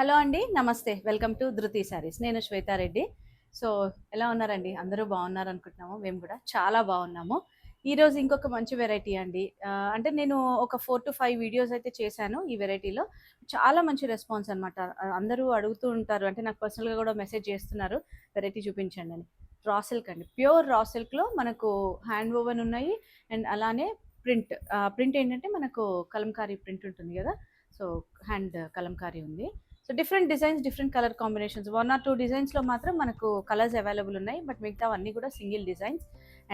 Hello అండి. నమస్తే. Welcome to ధృతి శారీస్. నేను శ్వేతారెడ్డి. సో, ఎలా ఉన్నారండి? అందరూ బాగున్నారనుకుంటున్నాము. మేము కూడా చాలా బాగున్నాము. ఈరోజు ఇంకొక మంచి వెరైటీ అండి. అంటే నేను ఒక 4-5 వీడియోస్ అయితే చేశాను ఈ వెరైటీలో. చాలా మంచి రెస్పాన్స్ అనమాట. అందరూ అడుగుతూ ఉంటారు. అంటే నాకు పర్సనల్‌గా కూడా మెసేజ్ చేస్తున్నారు. వెరైటీ చూపించండి అని. రా సిల్క్ అండి. ప్యూర్ రా సిల్క్‌లో మనకు హ్యాండ్ వోవెన్ ఉన్నాయి. అండ్ అలానే ప్రింట్ ఏంటంటే మనకు కలంకారీ ప్రింట్ ఉంటుంది కదా! సో, హ్యాండ్ కలంకారీ ఉంది. So different designs, different colour combinations. 1 or 2 డిజైన్స్‌లో మాత్రం మనకు కలర్స్ అవైలబుల్ ఉన్నాయి. బట్ మిగతావన్నీ కూడా సింగిల్ డిజైన్స్.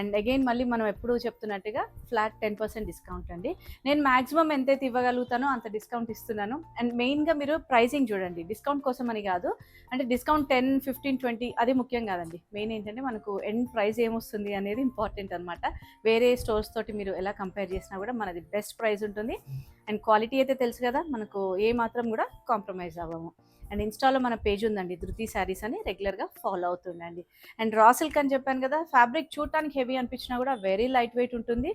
అండ్ అగైన్ మళ్ళీ మనం ఎప్పుడూ చెప్తున్నట్టుగా ఫ్లాట్ 10% డిస్కౌంట్ అండి. నేను మాక్సిమం ఎంతైతే ఇవ్వగలుగుతానో అంత డిస్కౌంట్ ఇస్తున్నాను. అండ్ మెయిన్‌గా మీరు ప్రైజింగ్ చూడండి. డిస్కౌంట్ కోసం అని కాదు. అంటే డిస్కౌంట్ 10, 15, 20 అది ముఖ్యం కాదండి. మెయిన్ ఏంటంటే మనకు ఎండ్ ప్రైస్ ఏమొస్తుంది అనేది ఇంపార్టెంట్ అనమాట. వేరే స్టోర్స్ తోటి మీరు ఎలా కంపేర్ చేసినా కూడా మనది బెస్ట్ ప్రైస్ ఉంటుంది. అండ్ క్వాలిటీ అయితే తెలుసు కదా, మనకు ఏ మాత్రం కూడా కాంప్రమైజ్ అవ్వము. అండ్ ఇన్స్టాలో మన పేజ్ ఉందండి, ధృతి శారీస్ అని. రెగ్యులర్గా ఫాలో అవుతుండండి. అండ్ రా సిల్క్ అని చెప్పాను కదా, ఫ్యాబ్రిక్ చూడటానికి హెవీ అనిపించినా కూడా వెరీ లైట్ వెయిట్ ఉంటుంది.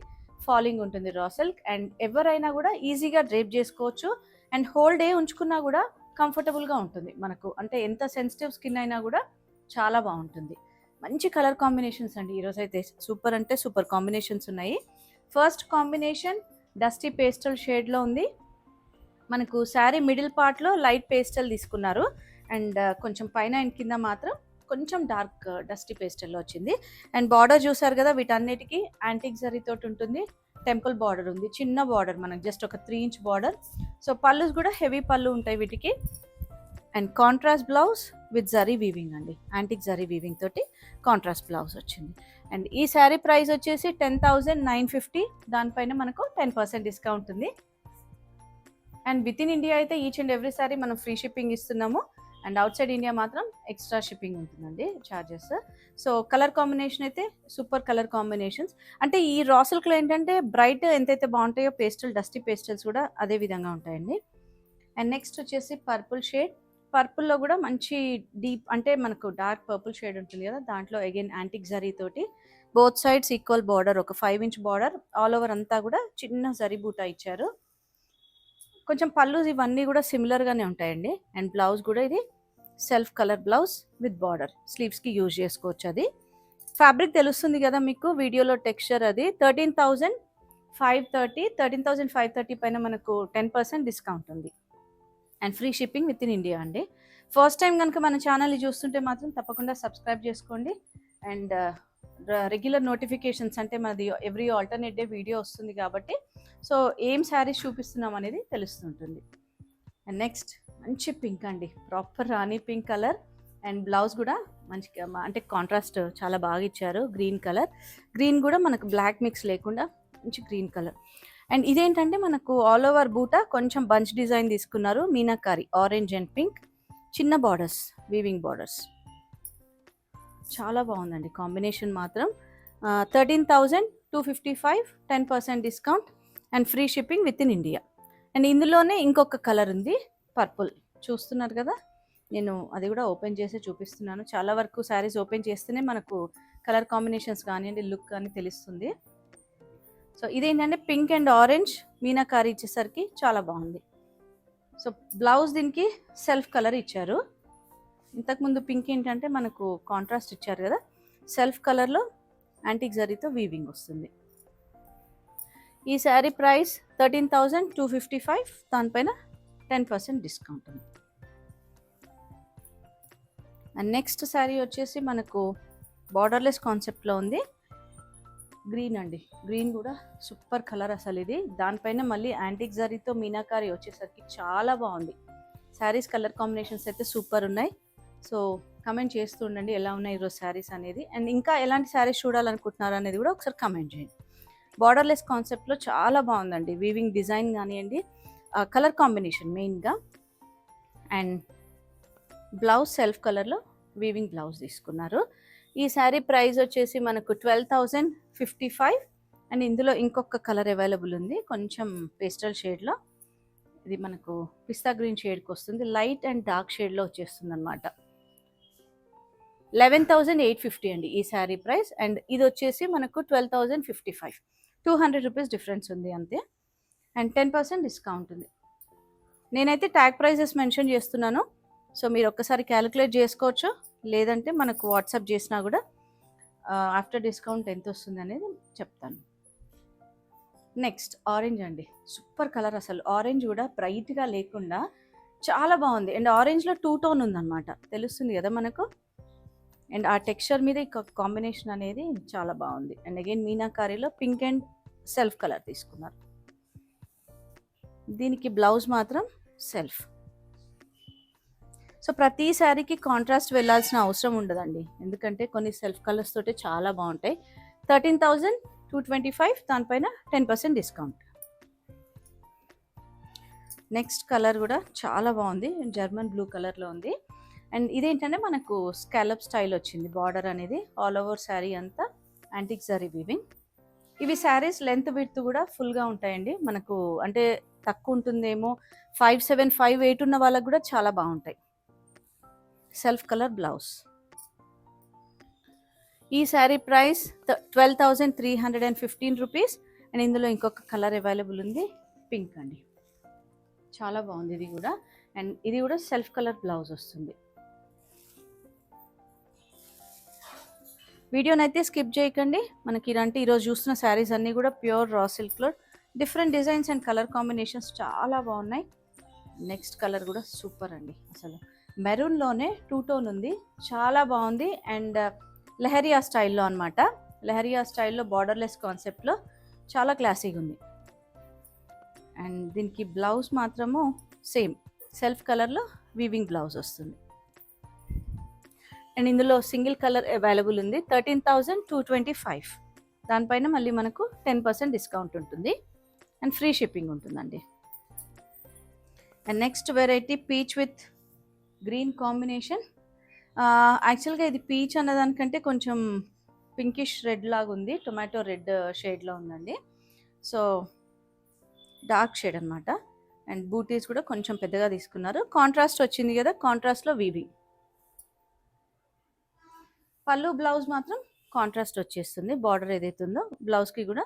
ఫాలింగ్ ఉంటుంది రా సిల్క్. అండ్ ఎవరైనా కూడా ఈజీగా డ్రేప్ చేసుకోవచ్చు. అండ్ హోల్ డే ఉంచుకున్నా కూడా కంఫర్టబుల్గా ఉంటుంది మనకు. అంటే ఎంత సెన్సిటివ్ స్కిన్ అయినా కూడా చాలా బాగుంటుంది. మంచి కలర్ కాంబినేషన్స్ అండి ఈరోజు అయితే. సూపర్ అంటే సూపర్ కాంబినేషన్స్ ఉన్నాయి. ఫస్ట్ కాంబినేషన్ డస్టీ పేస్టల్ షేడ్లో ఉంది. మనకు శారీ మిడిల్ పార్ట్లో లైట్ పేస్టల్ తీసుకున్నారు. అండ్ కొంచెం పైన అండ్ కింద మాత్రం కొంచెం డార్క్ డస్టీ పేస్టల్లో వచ్చింది. అండ్ బార్డర్ చూసారు కదా, వీటన్నిటికీ యాంటిక్ జరీ తోటి ఉంటుంది. టెంపుల్ బార్డర్ ఉంది, చిన్న బార్డర్, మనకు జస్ట్ ఒక 3 ఇంచ్ బార్డర్. సో పళ్ళుస్ కూడా హెవీ పళ్ళు ఉంటాయి వీటికి. And contrast blouse with zari weaving అండి. యాంటిక్ జరీ వీవింగ్ తోటి కాంట్రాస్ట్ బ్లౌజ్ వచ్చింది. అండ్ ఈ శారీ ప్రైస్ వచ్చేసి 10,950. దానిపైన మనకు 10% డిస్కౌంట్ ఉంది. అండ్ విత్ ఇన్ ఇండియా అయితే ఈచ్ అండ్ ఎవ్రీ సారీ మనం ఫ్రీ షిప్పింగ్ ఇస్తున్నాము. అండ్ అవుట్ సైడ్ ఇండియా మాత్రం ఎక్స్ట్రా షిప్పింగ్ ఉంటుందండి, ఛార్జెస్. సో కలర్ కాంబినేషన్ అయితే సూపర్ కలర్ కాంబినేషన్స్. అంటే ఈ రా సిల్క్లో ఏంటంటే బ్రైట్ ఎంతైతే బాగుంటాయో పేస్టల్, డస్టీ పేస్టల్స్ కూడా అదే విధంగా ఉంటాయండి. అండ్ నెక్స్ట్ వచ్చేసి పర్పుల్ షేడ్. పర్పుల్లో కూడా మంచి డీప్, అంటే మనకు డార్క్ పర్పుల్ షేడ్ ఉంటుంది కదా, దాంట్లో అగైన్ యాంటిక్ జరీ తోటి బోత్ సైడ్స్ ఈక్వల్ బార్డర్, ఒక 5 ఇంచ్ బార్డర్ ఆల్ ఓవర్ అంతా కూడా చిన్న జరీ బూటా ఇచ్చారు. కొంచెం పళ్ళు ఇవన్నీ కూడా సిమిలర్గానే ఉంటాయండి. అండ్ బ్లౌజ్ కూడా ఇది self colour blouse with border, స్లీవ్స్కి యూజ్ చేసుకోవచ్చు. అది ఫ్యాబ్రిక్ తెలుస్తుంది కదా మీకు వీడియోలో, టెక్స్చర్ అది 13,530. 13,530 పైన మనకు 10% డిస్కౌంట్ ఉంది. And free shipping within India అండి. ఫస్ట్ టైం కనుక మన ఛానల్ని చూస్తుంటే మాత్రం తప్పకుండా సబ్స్క్రైబ్ చేసుకోండి. అండ్ రెగ్యులర్ నోటిఫికేషన్స్, అంటే మనది ఎవ్రీ ఆల్టర్నేట్ డే వీడియో వస్తుంది కాబట్టి సో ఏం శారీస్ చూపిస్తున్నాం అనేది తెలుస్తుంటుంది. అండ్ నెక్స్ట్ మంచి పింక్ అండి, proper Rani pink colour. And blouse కూడా మంచి, అంటే కాంట్రాస్ట్ చాలా బాగా ఇచ్చారు. గ్రీన్ కలర్, గ్రీన్ కూడా మనకు బ్లాక్ మిక్స్ లేకుండా మంచి గ్రీన్ కలర్. అండ్ ఇదేంటంటే మనకు ఆల్ ఓవర్ బూట కొంచెం బంచ్ డిజైన్ తీసుకున్నారు, మీనాకారి ఆరెంజ్ అండ్ పింక్, చిన్న బార్డర్స్, వీవింగ్ బార్డర్స్. చాలా బాగుందండి కాంబినేషన్ మాత్రం. 13,255, 10% discount and free shipping within India. And ఇందులోనే ఇంకొక కలర్ ఉంది, పర్పుల్. చూస్తున్నారు కదా, నేను అది కూడా ఓపెన్ చేసి చూపిస్తున్నాను. చాలా వరకు శారీస్ ఓపెన్ చేస్తేనే మనకు కలర్ కాంబినేషన్స్ కానివ్వండి, లుక్ కానీ తెలుస్తుంది. సో ఇదేంటంటే పింక్ అండ్ ఆరెంజ్ మీనాకారి ఇచ్చేసరికి చాలా బాగుంది. సో బ్లౌజ్ దీనికి సెల్ఫ్ కలర్ ఇచ్చారు. ఇంతకుముందు పింక్ ఏంటంటే మనకు కాంట్రాస్ట్ ఇచ్చారు కదా, సెల్ఫ్ కలర్లో యాంటిక్ జరీతో వీవింగ్ వస్తుంది. ఈ శారీ ప్రైస్ 13,255, దానిపైన 10% డిస్కౌంట్ ఉంది. అండ్ నెక్స్ట్ శారీ వచ్చేసి మనకు బార్డర్లెస్ కాన్సెప్ట్లో ఉంది. గ్రీన్ అండి, గ్రీన్ కూడా సూపర్ కలర్ అసలు ఇది. దానిపైన మళ్ళీ యాంటిక్ జరీతో మీనాకారి వచ్చేసరికి చాలా బాగుంది. శారీస్ కలర్ కాంబినేషన్స్ అయితే సూపర్ ఉన్నాయి. సో కమెంట్ చేస్తూ ఉండండి ఎలా ఉన్నాయి ఈరోజు శారీస్ అనేది. అండ్ ఇంకా ఎలాంటి శారీస్ చూడాలనుకుంటున్నారు అనేది కూడా ఒకసారి కమెంట్ చేయండి. బార్డర్లెస్ కాన్సెప్ట్లో చాలా బాగుందండి, వీవింగ్ డిజైన్ కానివ్వండి, కలర్ కాంబినేషన్ మెయిన్గా. అండ్ బ్లౌజ్ సెల్ఫ్ కలర్లో వీవింగ్ బ్లౌజ్ తీసుకున్నారు. ఈ శారీ ప్రైస్ వచ్చేసి మనకు 12,055. అండ్ ఇందులో ఇంకొక కలర్ అవైలబుల్ ఉంది, కొంచెం పేస్టల్ షేడ్లో. ఇది మనకు పిస్తా గ్రీన్ షేడ్కి వస్తుంది, లైట్ అండ్ డార్క్ షేడ్లో వచ్చేస్తుంది అనమాట. 11,850 అండి ఈ శారీ ప్రైస్. అండ్ ఇది వచ్చేసి మనకు 12,055, 200 రూపీస్ డిఫరెన్స్ ఉంది అంతే. అండ్ 10% డిస్కౌంట్ ఉంది. నేనైతే ట్యాగ్ ప్రైజెస్ మెన్షన్ చేస్తున్నాను. సో మీరు ఒక్కసారి క్యాలిక్యులేట్ చేసుకోవచ్చు, లేదంటే మనకు వాట్సాప్ చేసినా కూడా ఆఫ్టర్ డిస్కౌంట్ ఎంత వస్తుంది అనేది చెప్తాను. నెక్స్ట్ ఆరెంజ్ అండి, సూపర్ కలర్. అసలు ఆరెంజ్ కూడా బ్రైట్గా లేకుండా చాలా బాగుంది. అండ్ ఆరెంజ్లో 2 టోన్ ఉందన్నమాట, తెలుస్తుంది కదా మనకు. అండ్ ఆ టెక్స్చర్ మీద ఈ కాంబినేషన్ అనేది చాలా బాగుంది. అండ్ అగైన్ మీనాకారీలో పింక్ అండ్ సెల్ఫ్ కలర్ తీసుకున్నారు. దీనికి బ్లౌజ్ మాత్రం సెల్ఫ్. సో ప్రతి శారీకి కాంట్రాస్ట్ వెళ్ళాల్సిన అవసరం ఉండదండి, ఎందుకంటే కొన్ని సెల్ఫ్ కలర్స్ తోటి చాలా బాగుంటాయి. 13,225, దానిపైన 10% డిస్కౌంట్. నెక్స్ట్ కలర్ కూడా చాలా బాగుంది, జర్మన్ బ్లూ కలర్లో ఉంది. అండ్ ఇదేంటంటే మనకు స్కాలప్ స్టైల్ వచ్చింది, బార్డర్ అనేది ఆల్ ఓవర్ శారీ అంతా యాంటిక్ జరీ వీవింగ్. ఇవి శారీస్ లెంత్ విడ్త్ కూడా ఫుల్గా ఉంటాయండి మనకు, అంటే తక్కువ ఉంటుందేమో 5'7", 5'8" ఉన్న వాళ్ళకి కూడా చాలా బాగుంటాయి. Self colour blouse. ఈ శారీ ప్రైస్ 12,315 రూపీస్. అండ్ ఇందులో ఇంకొక కలర్ అవైలబుల్ ఉంది, పింక్ అండి, చాలా బాగుంది ఇది కూడా. అండ్ ఇది కూడా సెల్ఫ్ కలర్ బ్లౌజ్ వస్తుంది. వీడియోనైతే స్కిప్ చేయకండి. మనకి ఇలాంటి ఈరోజు చూస్తున్న శారీస్ అన్నీ కూడా ప్యూర్ రా సిల్క్లో different designs and colour combinations చాలా బాగున్నాయి. నెక్స్ట్ కలర్ కూడా సూపర్ అండి, అసలు మెరూన్లోనే 2 టోన్ ఉంది, చాలా బాగుంది. అండ్ లెహరియా స్టైల్లో అనమాట, లెహరియా స్టైల్లో బార్డర్లెస్ కాన్సెప్ట్లో చాలా క్లాసీగా ఉంది. అండ్ దీనికి బ్లౌజ్ మాత్రము సేమ్ సెల్ఫ్ కలర్లో వీవింగ్ బ్లౌజ్ వస్తుంది. అండ్ ఇందులో సింగిల్ కలర్ అవైలబుల్ ఉంది, 13,225. దానిపైన మళ్ళీ మనకు 10% డిస్కౌంట్ ఉంటుంది అండ్ ఫ్రీ షిప్పింగ్ ఉంటుందండి. And next variety peach with green combination. యాక్చువల్గా ఇది పీచ్ అన్నదానికంటే కొంచెం పింకిష్ రెడ్ లాగా ఉంది, టొమాటో రెడ్ షేడ్లో ఉందండి. సో డార్క్ షేడ్ అనమాట. అండ్ బూటీస్ కూడా కొంచెం పెద్దగా తీసుకున్నారు, కాంట్రాస్ట్ వచ్చింది కదా, కాంట్రాస్ట్లో వీవింగ్. పళ్ళు బ్లౌజ్ మాత్రం కాంట్రాస్ట్ వచ్చేస్తుంది, బార్డర్ ఏదైతే ఉందో బ్లౌజ్కి కూడా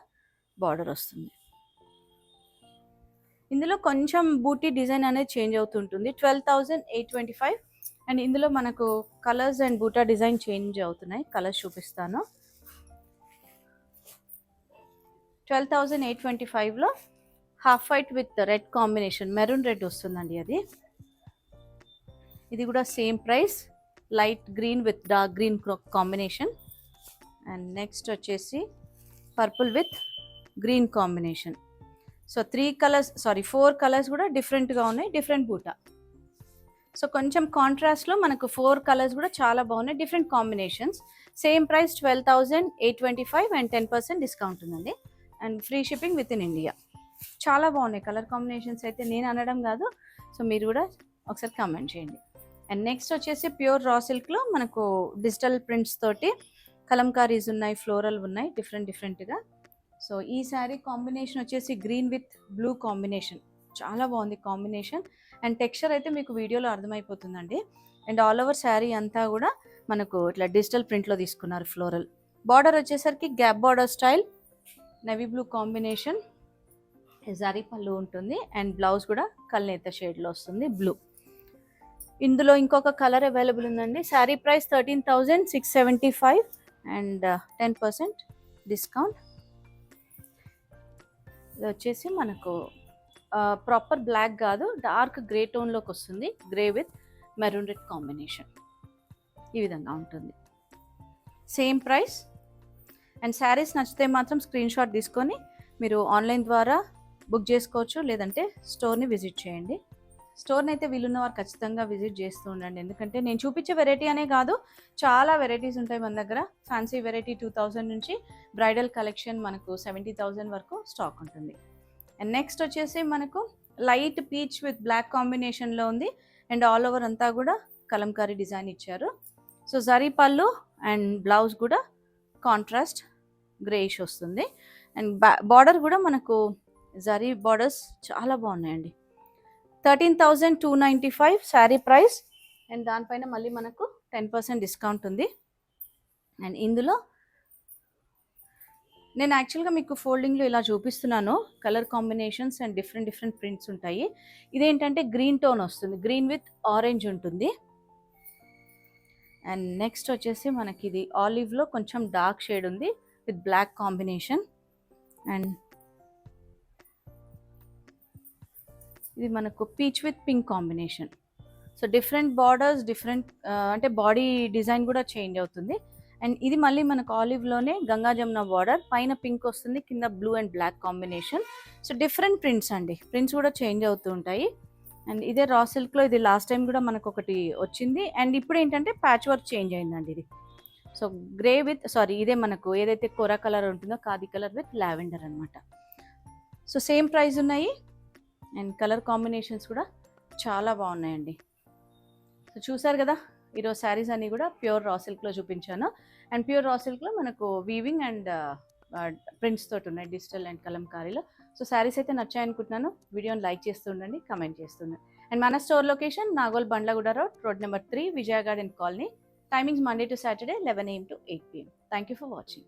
బార్డర్ వస్తుంది. ఇందులో కొంచెం బూటీ డిజైన్ అనేది చేంజ్ అవుతుంటుంది. 12,825. అండ్ ఇందులో మనకు colours and buta design change అవుతున్నాయి, కలర్స్ చూపిస్తాను. 12,825లో half white with red combination, maroon red వస్తుందండి అది. ఇది కూడా same price, light green with dark green combination. And next వచ్చేసి purple with green combination. So 4 colours కూడా డిఫరెంట్గా ఉన్నాయి, డిఫరెంట్ బూటా. సో కొంచెం కాంట్రాస్ట్లో మనకు 4 కలర్స్ కూడా చాలా బాగున్నాయి, different combinations. Same price 12,825 and 10% discount ఉందండి. And free shipping within India. చాలా బాగున్నాయి కలర్ కాంబినేషన్స్ అయితే, నేను అనడం కాదు, సో మీరు కూడా ఒకసారి కామెంట్ చేయండి. అండ్ నెక్స్ట్ వచ్చేసి ప్యూర్ రా సిల్క్లో మనకు డిజిటల్ ప్రింట్స్ తోటి కలంకారీస్ ఉన్నాయి, ఫ్లోరల్ ఉన్నాయి, డిఫరెంట్గా. సో ఈ శారీ కాంబినేషన్ వచ్చేసి గ్రీన్ విత్ బ్లూ కాంబినేషన్, చాలా బాగుంది కాంబినేషన్. అండ్ టెక్స్చర్ అయితే మీకు వీడియోలో అర్థమైపోతుందండి. అండ్ ఆల్ ఓవర్ శారీ అంతా కూడా మనకు ఇట్లా డిజిటల్ ప్రింట్లో తీసుకున్నారు, ఫ్లోరల్. బార్డర్ వచ్చేసరికి gap border style, navy blue combination, zari పళ్ళు ఉంటుంది. అండ్ బ్లౌజ్ కూడా కల్నేత షేడ్లో వస్తుంది, బ్లూ. ఇందులో ఇంకొక కలర్ అవైలబుల్ ఉందండి. Sari price 13,675 and 10% discount. ఇది వచ్చేసి మనకు ప్రాపర్ బ్లాక్ కాదు, డార్క్ గ్రే టోన్లోకి వస్తుంది, grey with maroon red combination, ఈ విధంగా ఉంటుంది. Same price. అండ్ శారీస్ నచ్చితే మాత్రం స్క్రీన్ షాట్ తీసుకొని మీరు ఆన్లైన్ ద్వారా బుక్ చేసుకోవచ్చు, లేదంటే స్టోర్ని విజిట్ చేయండి. స్టోర్ని అయితే వీలున్న వారు ఖచ్చితంగా విజిట్ చేస్తూ ఉండండి, ఎందుకంటే నేను చూపించే వెరైటీ అనే కాదు, చాలా వెరైటీస్ ఉంటాయి మన దగ్గర. ఫ్యాన్సీ వెరైటీ 2,000 నుంచి బ్రైడల్ కలెక్షన్ మనకు 70,000 వరకు స్టాక్ ఉంటుంది. అండ్ నెక్స్ట్ వచ్చేసి మనకు లైట్ పీచ్ విత్ బ్లాక్ కాంబినేషన్లో ఉంది. అండ్ ఆల్ ఓవర్ అంతా కూడా కలంకారీ డిజైన్ ఇచ్చారు. సో జరీ పళ్ళు అండ్ బ్లౌజ్ కూడా కాంట్రాస్ట్ గ్రేయిష్ వస్తుంది. అండ్ బార్డర్ కూడా మనకు జరీ బార్డర్స్ చాలా బాగున్నాయండి. 13,295 శారీ ప్రైస్. అండ్ దానిపైన మళ్ళీ మనకు 10% డిస్కౌంట్ ఉంది. అండ్ ఇందులో నేను యాక్చువల్గా మీకు ఫోల్డింగ్లో ఇలా చూపిస్తున్నాను. Colour combinations and different different prints ఉంటాయి. ఇదేంటంటే గ్రీన్ టోన్ వస్తుంది, గ్రీన్ విత్ ఆరెంజ్ ఉంటుంది. అండ్ నెక్స్ట్ వచ్చేసి మనకి ఇది ఆలివ్లో కొంచెం డార్క్ షేడ్ ఉంది విత్ బ్లాక్ కాంబినేషన్. అండ్ ఇది మనకు peach with pink combination. So different borders, different అంటే బాడీ డిజైన్ కూడా చేంజ్ అవుతుంది. అండ్ ఇది మళ్ళీ మనకు ఆలివ్లోనే గంగా జమున బార్డర్, పైన పింక్ వస్తుంది, కింద blue and black combination. So different prints అండి, ప్రింట్స్ కూడా చేంజ్ అవుతూ ఉంటాయి. అండ్ ఇదే రా సిల్క్లో ఇది లాస్ట్ టైం కూడా మనకు ఒకటి వచ్చింది. అండ్ ఇప్పుడు ఏంటంటే ప్యాచ్ వర్క్ చేంజ్ అయిందండి ఇది. సో గ్రే విత్ ఇదే మనకు ఏదైతే కొర కలర్ ఉంటుందో ఖాదీ కలర్ విత్ లావెండర్ అనమాట. సో సేమ్ ప్రైస్ ఉన్నాయి అండ్ కలర్ కాంబినేషన్స్ కూడా చాలా బాగున్నాయండి. సో చూసారు కదా, ఈరోజు శారీస్ అన్నీ కూడా ప్యూర్ రా సిల్క్లో చూపించాను. అండ్ ప్యూర్ రా సిల్క్లో మనకు వీవింగ్ అండ్ ప్రింట్స్ తోటి ఉన్నాయి, డిజిటల్ అండ్ కలంకారీలో. సో శారీస్ అయితే నచ్చాయనుకుంటున్నాను. వీడియోని లైక్ చేస్తూ ఉండండి, కమెంట్ చేస్తుండండి. అండ్ మన store location Nagole Bandlaguda road number 3, Vijaya garden colony. Timings Monday to Saturday 11 AM to 8 PM. Thank you for watching.